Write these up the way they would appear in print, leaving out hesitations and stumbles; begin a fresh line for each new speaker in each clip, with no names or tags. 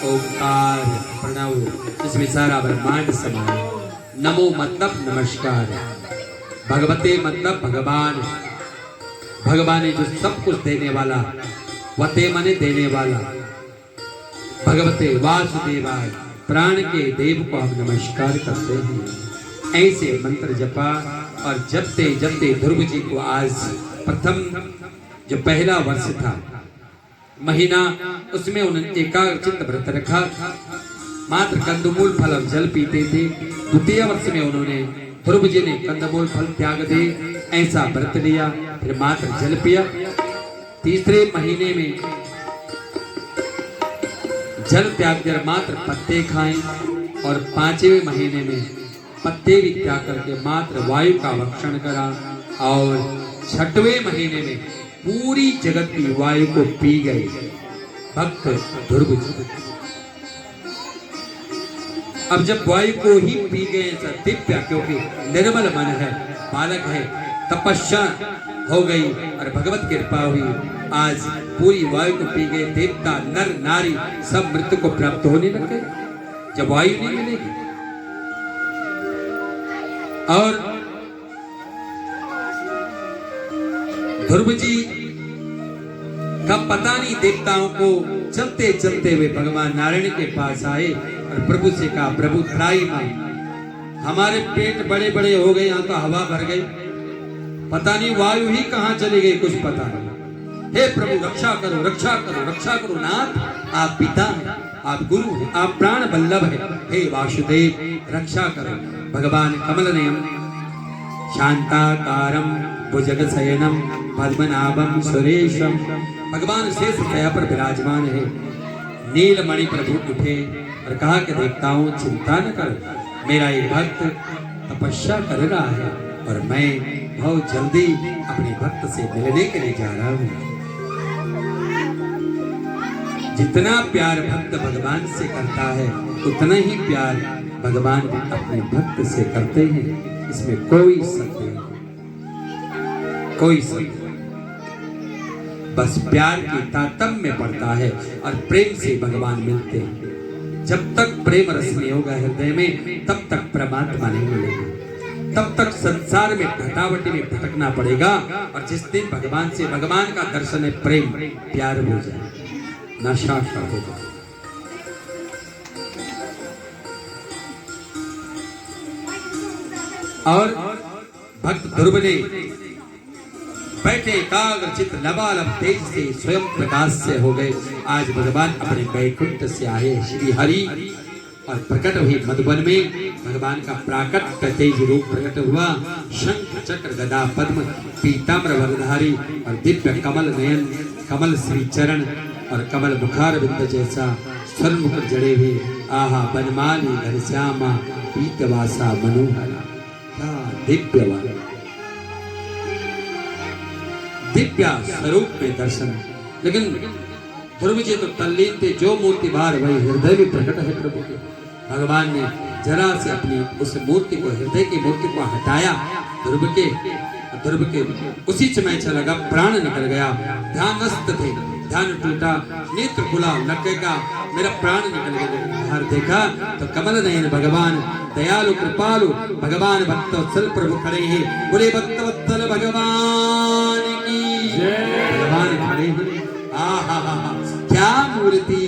ओंकार प्रणव जिसमें सारा ब्रह्मांड समाया। नमो मतलब नमस्कार, भगवते मतलब भगवान, भगवान है जो सब कुछ देने वाला, वते मने देने वाला, भगवते वासुदेवाय प्राण के देव को हम नमस्कार करते हैं। ऐसे मंत्र जपा और जपते जपते ध्रुव जी को आज प्रथम जो पहला वर्ष था महीना, उसमें उन्होंने एकाग्रचित्त व्रत रखा, मात्र कंदमूल फल और जल पीते थे। द्वितीय वर्ष में उन्होंने ध्रुव जी ने कंदमूल फल त्याग दे ऐसा व्रत लिया, फिर मात्र जल पिया। तीसरे महीने में जल त्याग कर मात्र पत्ते खाएं और पांचवें महीने में पत्ते भी त्याग करके मात्र वायु का भक्षण करा और छठवें महीने में पूरी जगत की वायु को पी गए भक्त ध्रुव जी। अब जब वायु को ही पी गए दिव्य, क्योंकि निर्मल मन है, बालक है, तपस्या हो गई और भगवत कृपा हुई, आज पूरी वायु को पी गए। देवता नर नारी सब मृत्यु को प्राप्त होने लग गए जब वायु नहीं मिलेगी। और ध्रुव जी का पता नहीं, देवताओं को चलते चलते हुए भगवान नारायण के पास आए और प्रभु से कहा, प्रभु त्राई मां, हमारे पेट बड़े बड़े हो गए, यहाँ तो हवा भर गई, पता नहीं वायु ही कहाँ चली गई, कुछ पता नहीं। हे प्रभु रक्षा करो, रक्षा करो, रक्षा करो नाथ, आप पिता हैं, आप गुरु हैं, आप प्राण बल्लभ हैं, हे वासुदेव रक्षा करो। भगवान कमल नयन शांताकारम भुजगशयनम पद्मनाभम सुरेशम, भगवान शेष दया पर विराजमान है। नीलमणि प्रभु उठे और कहा कि देवताओं चिंता न करो, मेरा एक भक्त तपस्या कर रहा है और मैं बहुत जल्दी अपने भक्त से मिलने के लिए जा रहा हूँ। जितना प्यार भक्त भगवान से करता है उतना ही प्यार भगवान अपने भक्त से करते हैं, इसमें कोई सत्य नहीं, कोई सत्य, बस प्यार की तारतम्य में पड़ता है और प्रेम से भगवान मिलते हैं। जब तक प्रेम रस नहीं होगा हृदय में तब तक परमात्मा नहीं मिलेगा, तब तक संसार में भटावटी में भटकना पड़ेगा। और जिस दिन भगवान से भगवान का दर्शन है, प्रेम प्यार हो जाए, नशा हो जाए। और भक्त ध्रुव ने बैठे एकाग्रचित्त लबालब तेज से स्वयं प्रकाश से हो गए। आज भगवान अपने वैकुंठ से आए श्री हरि और प्रकट हुई मधुबन में। भगवान का प्राकट तेज रूप प्रकट हुआ, शंख चक्र गदा पद्म पीताम्र वरधारी और दिव्य कमल नयन, कमल श्री चरण और कमल मुखार बिंद जैसा स्वर्ण जड़े हुए। आहा बनमाली घनश्यामा पीतवासा मनोहरा, क्या दिव्य दिव्य स्वरूप में दर्शन। लेकिन ध्रुव जी तो तल्लीन थे, जो मूर्ति बाहर वही हृदय में प्रकट है प्रभु के। भगवान ने जरा से अपनी उस मूर्ति को, हृदय की मूर्ति को हटाया ध्रुव के उसी समय अच्छा लगा, प्राण निकल गया। ध्यानस्थ थे, ध्यान टूटा, नेत्र खुला, लगेगा मेरा प्राण निकल गया। बाहर देखा तो कमल नयन भगवान, दयालु कृपालु भगवान, भक्तवत्सल प्रभु खड़े हैं। बोले भक्तवत्सल भगवान की जय। भगवान खड़े हैं, आहा क्या मूर्ति,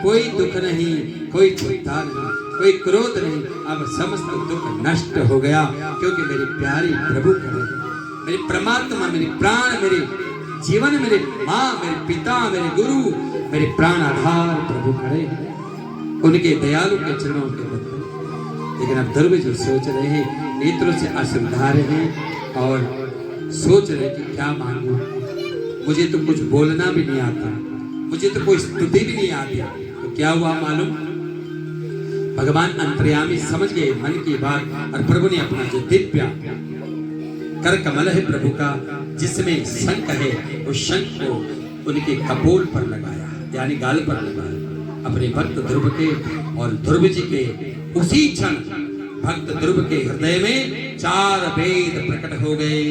कोई दुख नहीं, कोई चिंता नहीं, कोई क्रोध नहीं। अब समस्त दुख नष्ट हो गया, क्योंकि मेरे प्यारे प्रभु खड़े हैं। मेरे परमात्मा, मेरे प्राण, मेरे जीवन, मेरे माँ, मेरे पिता, मेरे गुरु, मेरे प्राण आधार प्रभु खड़े हैं। उनके दयालु के चरणों के बंधन। लेकिन अब ध्रुव जी सोच रहे हैं, नेत्रों से आंसू बहा रहे हैं और सोच रहे कि क्या मांगू, मुझे तो कुछ बोलना भी नहीं आता, मुझे तो कोई स्तुति भी नहीं आती। तो क्या हुआ मालूम, भगवान अंतर्यामी समझ गए मन की बात, और प्रभु ने अपना जो दिव्य कर कमल है प्रभु का, जिसमें शंख है, उस शंख को उनके कपोल पर लगाया, यानी गाल पर लगाया अपने भक्त ध्रुव के। और ध्रुव जी के उसी क्षण भक्त ध्रुव के हृदय में 4 वेद प्रकट हो गए।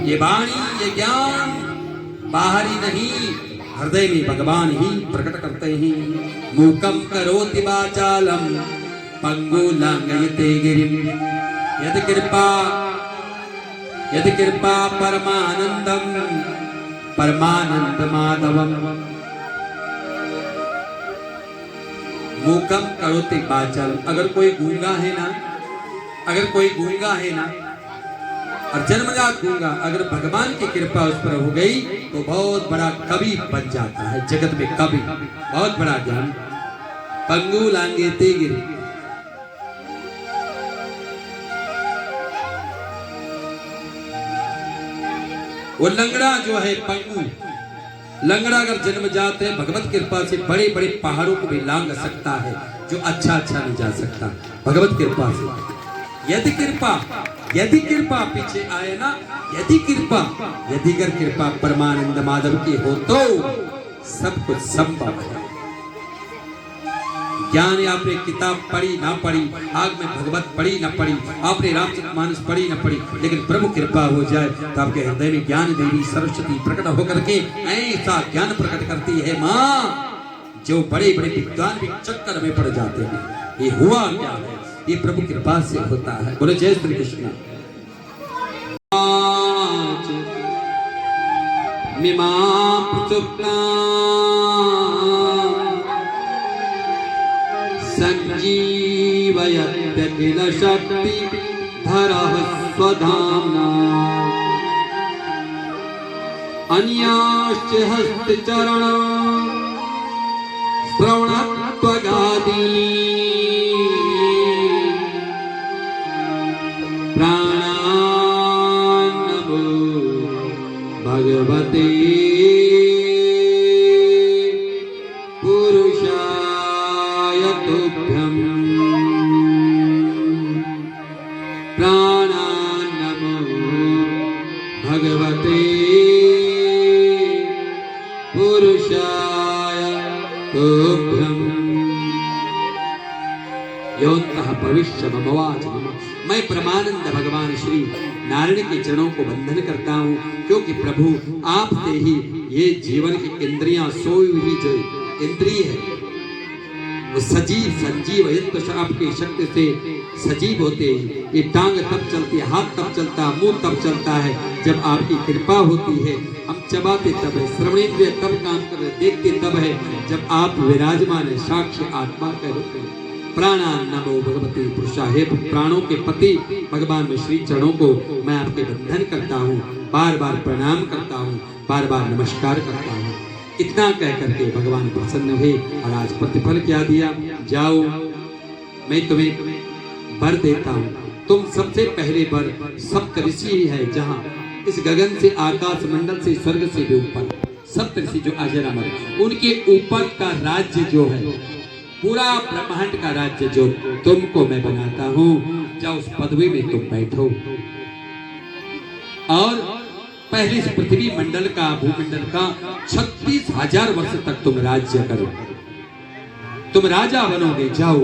ये वाणी, ये ज्ञान बाहरी नहीं, हृदय में भगवान ही प्रकट करते हैं। मूकम करोति वाचालम पंगुलांगयते गिरिम यदि कृपा परमानंदम परमानंद माधवम। मूकम करोति वाचालम, अगर कोई गूंगा है ना, अगर कोई गूंगा है ना, और जन्मजात गूंगा, अगर भगवान की कृपा उस पर हो गई तो बहुत बड़ा कवि बन जाता है, जगत में कवि, बहुत बड़ा ज्ञान। पंगु लांगेते गिरि, वो लंगड़ा जो है पंगु, लंगड़ा अगर जन्मजात है, भगवत कृपा से बड़े बड़े पहाड़ों को भी लांग सकता है, जो अच्छा नहीं जा सकता भगवत कृपा से। यदि कृपा पीछे आए ना, यदि अगर कृपा परमानंद माधव की हो तो सब कुछ संभव है। ज्ञान आपने किताब पढ़ी ना पढ़ी, आग में भगवत पढ़ी ना पढ़ी, आपने रामचरितमानस पढ़ी ना पढ़ी, लेकिन प्रभु कृपा हो जाए तो आपके हृदय में ज्ञान देवी सरस्वती प्रकट होकर के ऐसा ज्ञान प्रकट करती है माँ, जो बड़े बड़े विद्वान भी चक्कर में पड़ जाते हैं। ये हुआ क्या है, ये प्रभु कृपा से होता है। बोले जय श्री कृष्ण। संजीवयत्यखिल शक्ति धरः स्वधाम्ना अन्याश्च हस्तचरण श्रवणत्वगादीनि प्राणान्नमो भगवते पुरुषाय तुभ्यं। प्राणान्नमो भगवते पुरुषाय तुभ्यं। योऽन्तः भविष्य ममवाच। मैं परमानंद भगवान श्री नारायण के चरणों को वंदन करता हूँ, क्योंकि प्रभु आपसे ही ये जीवन की इंद्रियां, सोई हुई जो इंद्रिय है वो सजीव संजीव आपकी शक्ति से सजीव होते हैं। ये टांग तब चलती है, हाथ तब चलता है, मुंह तब चलता है जब आपकी कृपा होती है। हम चबाते तब है, श्रवणेंद्रिय तब काम कर रहे, देखते तब है जब आप विराजमान है साक्षी आत्मा के रूप में। प्राणान्नमो भगवते पुरुषाय। प्राणों के पति भगवान में श्री चरणों को मैं आपके वंदन करता हूँ, बार बार प्रणाम करता हूँ, बार बार नमस्कार करता हूँ। इतना कह करके भगवान प्रसन्न हुए और आज प्रतिफल क्या दिया, जाओ मैं तुम्हें वर देता हूँ। तुम सबसे पहले वर सप्त ऋषि है, जहाँ इस गगन से, आकाश मंडल से, स्वर्ग से भी ऊपर सप्त ऋषि जो अजरामर, उनके ऊपर का राज्य जो है, पूरा ब्रह्मांड का राज्य जो तुमको मैं बनाता हूँ, जाओ उस पदवी में तुम बैठो और पहले इस पृथ्वी मंडल का, भूमंडल का 36,000 वर्ष तक तुम राज्य करो, तुम राजा बनोगे। जाओ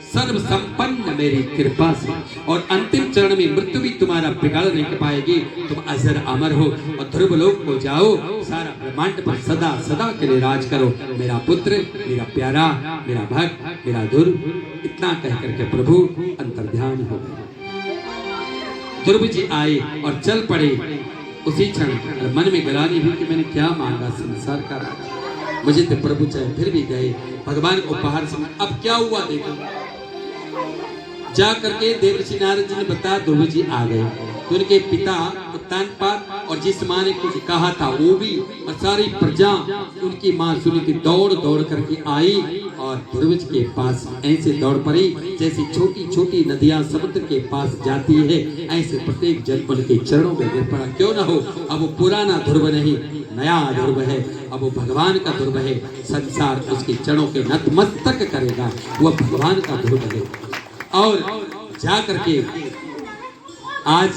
सर्व संपन्न मेरी कृपा से, और अंतिम चरण में मृत्यु भी तुम्हारा बिगाड़ नहीं कर पाएगी। तुम अजर अमर हो और ध्रुवलोक को जाओ, सारा ब्रह्मांड पर सदा सदा के लिए राज करो। मेरा पुत्र, मेरा प्यारा, मेरा भक्त, मेरा ध्रुव। इतना कह करके प्रभु अंतर्ध्यान हो गए। ध्रुव जी आए और चल पड़े। उसी क्षण मन में गलानी हुई कि मैंने क्या मांगा, संसार का राज। मुझे तो प्रभु चाहे फिर भी गए भगवान को उपहार से। अब क्या हुआ देखो, जा करके देवर्षि नारद जी ने बताया ध्रुव जी आ गए। तो उनके पिता उत्तानपाद और जिस माँ ने कुछ कहा था वो भी, और सारी प्रजा उनकी माँ सुनी की दौड़ दौड़ करके आई और ध्रुव जी के पास ऐसे दौड़ पड़ी जैसे छोटी छोटी नदियां समुद्र के पास जाती है, ऐसे प्रत्येक जन उनके चरणों में गिर पड़ा। क्यों ना हो, अब वो पुराना ध्रुव नहीं, नया ध्रुव है। अब वो भगवान का ध्रुव है। संसार उसके चरणों के नतमस्तक करेगा, वो भगवान का ध्रुव है। और जा करके आज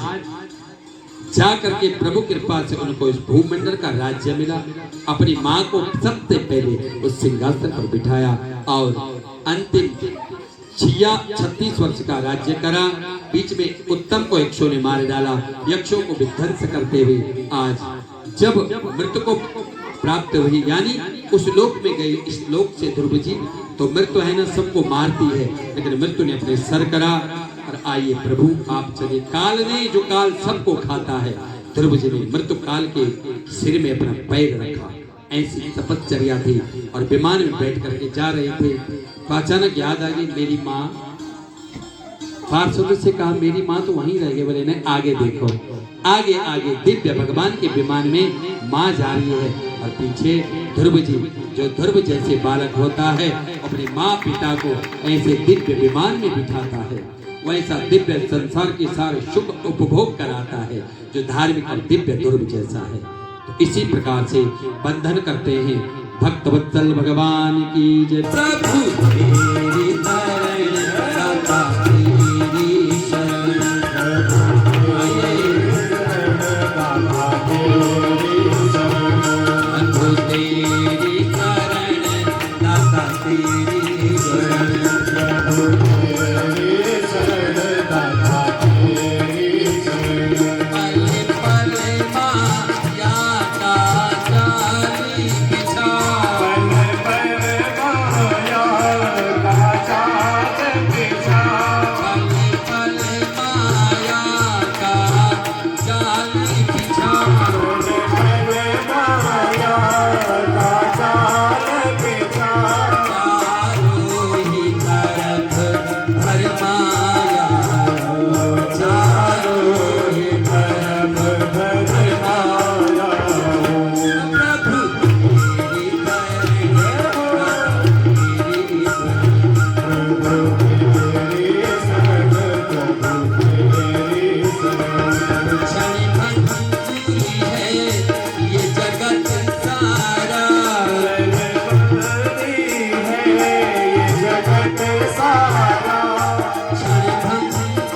जा करके प्रभु कृपा से उनको इस भूमंडल का राज्य मिला। अपनी माँ को सबसे पहले उस सिंहासन पर बिठाया और अंतिम 36 वर्ष का राज्य करा। बीच में उत्तम को यक्षों ने मार डाला। यक्षों को विध्वंस करते हुए आज जब मृत्यु को प्राप्त हुई, यानी उस लोक में गई, इस लोक से ध्रुव जी, तो मृत्यु है ना सबको मारती है, लेकिन मृत्यु ने अपने सर करा और आइए प्रभु आप चले। काल ने जो काल सबको खाता है, ध्रुव जी ने मृत्यु काल के सिर में अपना पैर रखा। ऐसी तपश्चर्या थी और विमान में बैठ करके जा रहे थे तो अचानक याद आ गई मेरी माँ। पार्षदों से कहा मेरी माँ तो वहीं रह गई। बोले नहीं, आगे देखो, आगे आगे दिव्य भगवान के विमान में माँ जा रही है और पीछे ध्रुव जी, जो ध्रुव जैसे बालक होता है अपने माँ पिता को ऐसे दिव्य विमान में बिठाता है, वैसा दिव्य संसार के सारे सुख उपभोग कराता है जो धार्मिक और दिव्य ध्रुव जैसा है। तो इसी प्रकार से बंधन करते हैं भक्त वत्सल भगवान की जय। प्रभु तेरी शरण दाता तेरी शरण, प्रभु तेरी शरण दाता तेरी शरण, प्रभु तेरी शरण दाता तेरी शरण। पले पले माया का जाली बिछा, पले पले माया का जाल बिछा, पले पले माया का जाली बिछा, पले पले माया का जाल बिछा। चारों ही तरफ भरमाया, चारों ही तरफ भरमाया। प्रभु तेरी क्षण भंगुरी है ये जगत सारा, क्षण भंगुरी है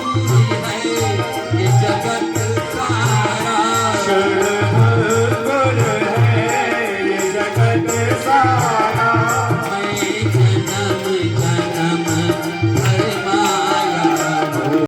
ये जगत सारा। मैं